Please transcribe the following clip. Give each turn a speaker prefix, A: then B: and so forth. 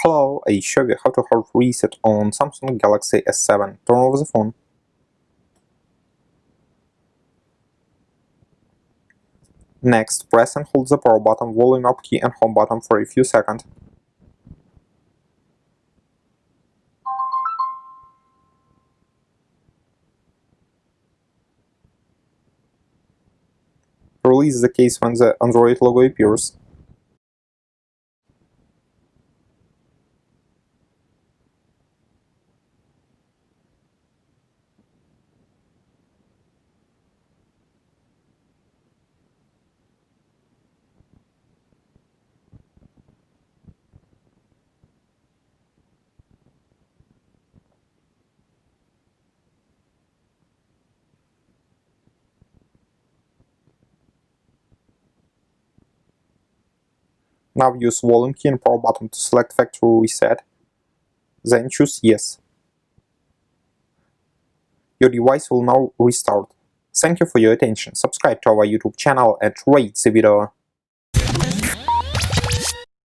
A: Hello, I show you how to hard reset on Samsung Galaxy S7. Turn off the phone. Next, press and hold the power button, volume up key and home button for a few seconds. Release the case when the Android logo appears. Now use volume key and power button to select factory reset. Then choose Yes. Your device will now restart. Thank you for your attention. Subscribe to our YouTube channel and rate the video.